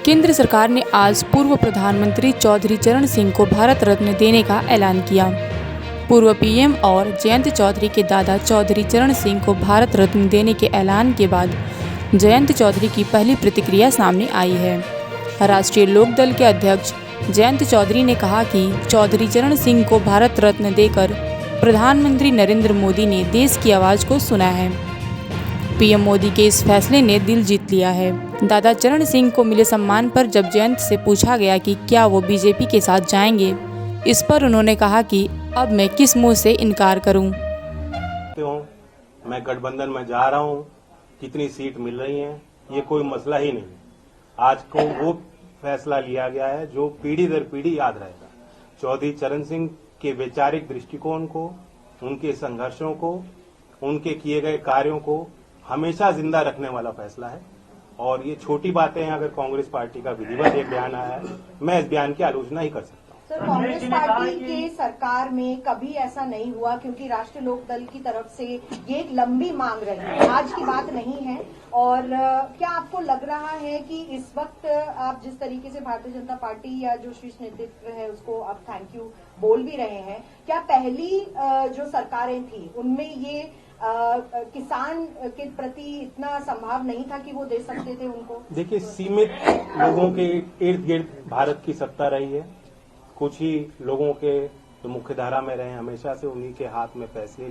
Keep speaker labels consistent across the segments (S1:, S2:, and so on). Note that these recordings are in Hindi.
S1: केंद्र सरकार ने आज पूर्व प्रधानमंत्री चौधरी चरण सिंह को भारत रत्न देने का ऐलान किया। पूर्व पीएम और जयंत चौधरी के दादा चौधरी चरण सिंह को भारत रत्न देने के ऐलान के बाद जयंत चौधरी की पहली प्रतिक्रिया सामने आई है। राष्ट्रीय लोकदल के अध्यक्ष जयंत चौधरी ने कहा कि चौधरी चरण सिंह को भारत रत्न देकर प्रधानमंत्री नरेंद्र मोदी ने देश की आवाज़ को सुना है। पीएम मोदी के इस फैसले ने दिल जीत लिया है। दादा चरण सिंह को मिले सम्मान पर जब जयंत से पूछा गया कि क्या वो बीजेपी के साथ जाएंगे, इस पर उन्होंने कहा कि अब मैं किस मुंह से इनकार करूं।
S2: मैं गठबंधन में जा रहा हूं, कितनी सीट मिल रही है ये कोई मसला ही नहीं। आज को वो फैसला लिया गया है जो पीढ़ी दर पीढ़ी याद रहेगा। चौधरी चरण सिंह के वैचारिक दृष्टिकोण को, उनके संघर्षों को, उनके किए गए कार्यों को हमेशा जिंदा रखने वाला फैसला है। और ये छोटी बातें हैं, अगर कांग्रेस पार्टी का विधिवत एक बयान आया है, मैं इस बयान की आलोचना ही कर सकता हूँ।
S3: सर, कांग्रेस पार्टी के सरकार में कभी ऐसा नहीं हुआ, क्योंकि राष्ट्रीय लोकदल की तरफ से ये एक लंबी मांग रही है, आज की बात नहीं है। और क्या आपको लग रहा है कि इस वक्त आप जिस तरीके से भारतीय जनता पार्टी या जो शीर्ष नेतृत्व है उसको आप थैंक यू बोल भी रहे हैं, क्या पहली जो सरकारें थी उनमें ये किसान के प्रति इतना संभाव नहीं था कि वो दे सकते थे उनको? देखिए, सीमित लोगों के इर्द गिर्द भारत की सत्ता रही है। कुछ ही लोगों के जो मुख्य धारा में रहे हमेशा से, उन्हीं के हाथ में फैसले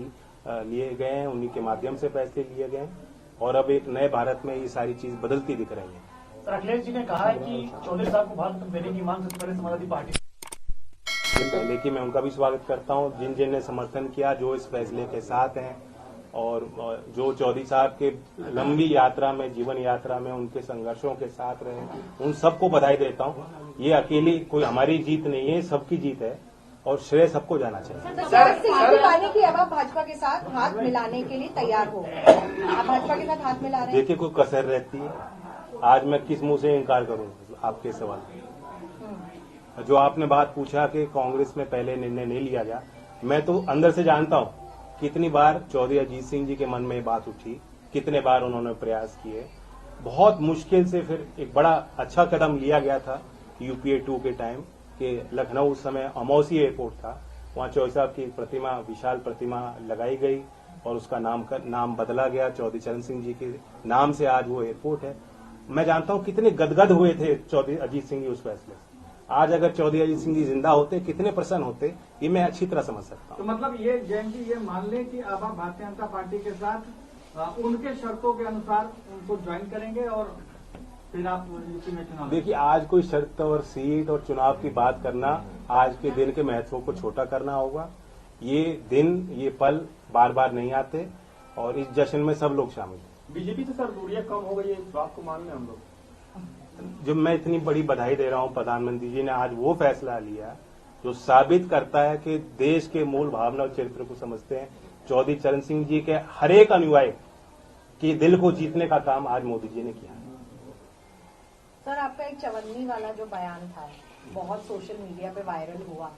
S3: लिए गए हैं, उन्हीं के माध्यम से फैसले लिए गए हैं। और अब एक नए भारत में ये सारी चीज बदलती दिख रही है।
S4: सर, अखिलेश जी ने कहा है कि चौधरी साहब को भारत रत्न देने की मांग सबसे पहले समाजवादी पार्टी।
S2: लेकिन मैं उनका भी स्वागत करता हूं, जिन जिन ने समर्थन किया, जो इस फैसले के साथ हैं, और जो चौधरी साहब के लंबी यात्रा में, जीवन यात्रा में उनके संघर्षों के साथ रहे, उन सबको बधाई देता हूं। ये अकेली कोई हमारी जीत नहीं है, सबकी जीत है और श्रेय सबको जाना चाहिए।
S3: पाने की अब आप भाजपा के साथ हाथ मिलाने के लिए तैयार हो? आप भाजपा के साथ हाथ मिला रहे हैं?
S2: देखिए, कोई कसर रहती है। आज मैं किस मुंह से इनकार करूं आपके सवाल। जो आपने बात पूछा कि कांग्रेस में पहले निर्णय नहीं लिया गया, मैं तो अंदर से जानता हूं कितनी बार चौधरी अजीत सिंह जी के मन में ये बात उठी, कितने बार उन्होंने प्रयास किए। बहुत मुश्किल से फिर एक बड़ा अच्छा कदम लिया गया था यूपीए 2 के टाइम कि लखनऊ उस समय अमौसी एयरपोर्ट था, वहां चौधरी साहब की प्रतिमा, विशाल प्रतिमा लगाई गई और उसका नाम बदला गया। चौधरी चरण सिंह जी के नाम से आज वो एयरपोर्ट है। मैं जानता हूं कितने गदगद हुए थे चौधरी अजीत सिंह जी उस फैसले से। आज अगर चौधरी अजीत सिंह जी जिंदा होते, कितने प्रसन्न होते, ये मैं अच्छी तरह समझ सकता हूँ।
S4: तो मतलब ये जयंत जी ये मान लें कि अब आप भारतीय जनता पार्टी के साथ उनके शर्तों के अनुसार उनको ज्वाइन करेंगे और फिर आप यूपी में चुनाव।
S2: देखिए, आज कोई शर्त और सीट और चुनाव की बात करना आज के दिन के महत्व को छोटा करना होगा। ये दिन, ये पल बार बार नहीं आते और इस जश्न में सब लोग शामिल हैं।
S4: बीजेपी से सर दूरियां कम हो गई है, इस बात को मान लें हम लोग।
S2: जब मैं इतनी बड़ी बधाई दे रहा हूं, प्रधानमंत्री जी ने आज वो फैसला लिया जो साबित करता है कि देश के मूल भावना और चरित्र को समझते हैं। चौधरी चरण सिंह जी के हर एक अनुयायी के दिल को जीतने का काम आज मोदी जी ने किया।
S3: सर, आपका एक चवन्नी वाला जो बयान था बहुत सोशल मीडिया पे वायरल हुआ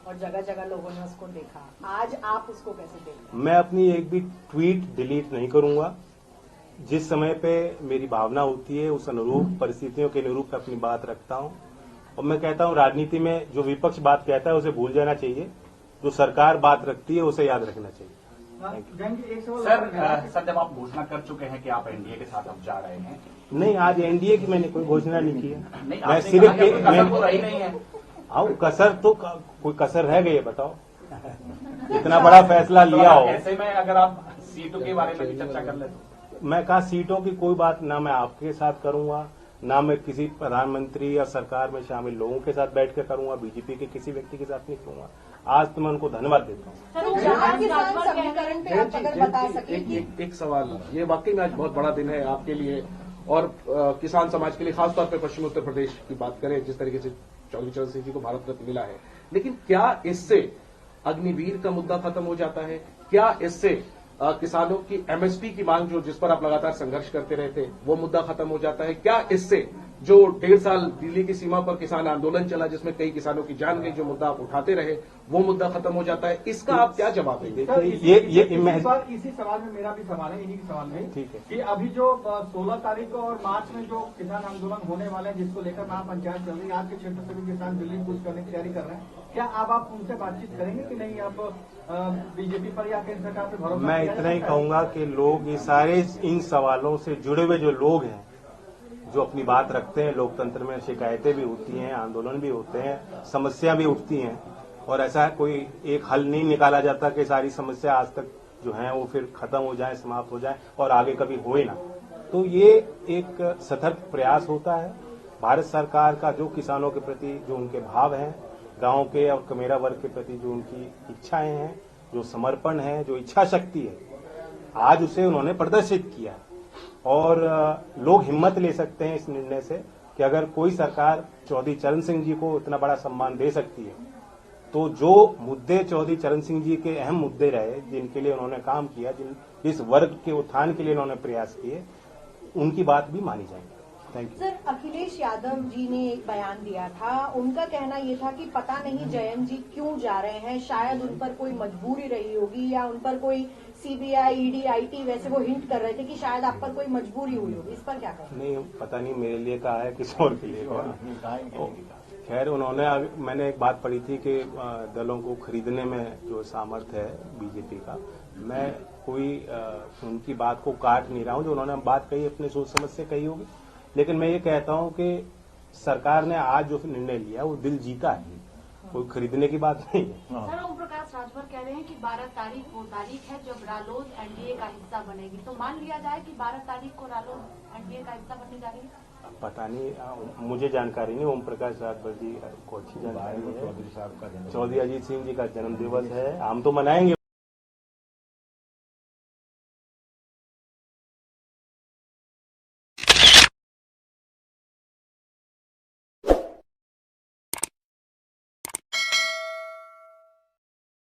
S3: और जगह जगह लोगों ने उसको देखा, आज आप उसको कैसे देखते हैं?
S2: मैं अपनी एक भी ट्वीट डिलीट नहीं करूंगा। जिस समय पे मेरी भावना होती है उस अनुरूप, परिस्थितियों के अनुरूप अपनी बात रखता हूं। और मैं कहता हूं, राजनीति में जो विपक्ष बात कहता है उसे भूल जाना चाहिए, जो सरकार बात रखती है उसे याद रखना चाहिए।
S5: सर, जब आप घोषणा कर चुके हैं कि आप एनडीए के साथ अब जा रहे हैं।
S2: नहीं, आज एनडीए की मैंने कोई घोषणा नहीं की है।
S5: मैं सिर्फ नहीं है।
S2: हाँ, कसर तो कोई कसर रह गई है, बताओ। इतना बड़ा फैसला लिया हो,
S5: ऐसे में अगर आप सीटों के बारे में भी चर्चा कर ले तो।
S2: मैं कहा सीटों की कोई बात ना मैं आपके साथ करूंगा, ना मैं किसी प्रधानमंत्री या सरकार में शामिल लोगों के साथ बैठ कर करूंगा, बीजेपी के किसी व्यक्ति के साथ नहीं करूंगा। आज तो मैं उनको धन्यवाद देता हूँ।
S6: एक सवाल, ये वाकई में आज बहुत बड़ा दिन है आपके लिए और किसान समाज के लिए, खासतौर पर पश्चिमी उत्तर प्रदेश की बात करें, जिस तरीके से चौधरी चरण सिंह जी को भारत रत्न मिला है। लेकिन क्या इससे अग्निवीर का मुद्दा खत्म हो जाता है? क्या इससे किसानों की एमएसपी की मांग, जो जिस पर आप लगातार संघर्ष करते रहे थे, वो मुद्दा खत्म हो जाता है? क्या इससे जो 1.5 साल दिल्ली की सीमा पर किसान आंदोलन चला, जिसमें कई किसानों की जान गई, जो मुद्दा आप उठाते रहे, वो मुद्दा खत्म हो जाता है, इसका आप क्या जवाब देंगे?
S4: सर, इसी सवाल में मेरा भी सवाल है, इन्हीं के सवाल में
S2: ठीक है
S4: कि अभी जो 16 तारीख को और मार्च में जो किसान आंदोलन होने वाले हैं, जिसको लेकर महापंचायत चल रही है, आपके क्षेत्र से भी किसान दिल्ली कूच करने की तैयारी कर रहे हैं, क्या अब आप उनसे बातचीत करेंगे कि नहीं? आप बीजेपी पर या केंद्र सरकार पर भरोसा?
S2: मैं इतना ही कहूंगा कि लोग ये सारे इन सवालों से जुड़े हुए जो लोग हैं, जो अपनी बात रखते हैं, लोकतंत्र में शिकायतें भी होती हैं, आंदोलन भी होते हैं, समस्या भी उठती हैं, और ऐसा कोई एक हल नहीं निकाला जाता कि सारी समस्या आज तक जो है वो फिर खत्म हो जाए, समाप्त हो जाए और आगे कभी होए ना। तो ये एक सतर्क प्रयास होता है भारत सरकार का, जो किसानों के प्रति जो उनके भाव हैं, गांव के और कमेरा वर्ग के प्रति जो उनकी इच्छाएं हैं, जो समर्पण है, जो इच्छा शक्ति है, आज उसे उन्होंने प्रदर्शित किया। और लोग हिम्मत ले सकते हैं इस निर्णय से कि अगर कोई सरकार चौधरी चरण सिंह जी को इतना बड़ा सम्मान दे सकती है, तो जो मुद्दे चौधरी चरण सिंह जी के अहम मुद्दे रहे, जिनके लिए उन्होंने काम किया, जिस वर्ग के उत्थान के लिए उन्होंने प्रयास किए, उनकी बात भी मानी जाएगी। Thank you.
S3: Sir, Akhilesh Yadav ji ने एक बयान दिया था, उनका कहना ये था कि पता नहीं जयंत जी क्यों जा रहे हैं, शायद उन पर कोई मजबूरी रही होगी या उन पर कोई सीबीआई, ईडी, आईटी, वैसे वो हिंट कर रहे थे कि शायद आप पर कोई मजबूरी हुई होगी। इस पर क्या कहें?
S2: नहीं, पता नहीं मेरे लिए कहा है, किसी और के लिए कहा। खैर, उन्होंने मैंने एक बात पढ़ी थी कि दलों को खरीदने में जो सामर्थ्य है बीजेपी का, मैं कोई उनकी बात को काट नहीं रहा हूं। जो उन्होंने बात कही अपने सोच समझ से कही होगी, लेकिन मैं ये कहता हूं कि सरकार ने आज जो निर्णय लिया वो दिल जीता है, कोई खरीदने की बात नहीं है।
S7: सर, ओम प्रकाश राजभर कह रहे हैं कि 12 तारीख वो तारीख है जब रालोद एनडीए का हिस्सा बनेगी, तो मान लिया जाए कि 12 तारीख को रालोद एनडीए का हिस्सा बनने जा रही है?
S2: पता नहीं, मुझे जानकारी नहीं। ओम प्रकाश राजभर जी को अच्छी जानकारी है। चौधरी अजीत सिंह जी का जन्म दिवस है, हम तो मनाएंगे।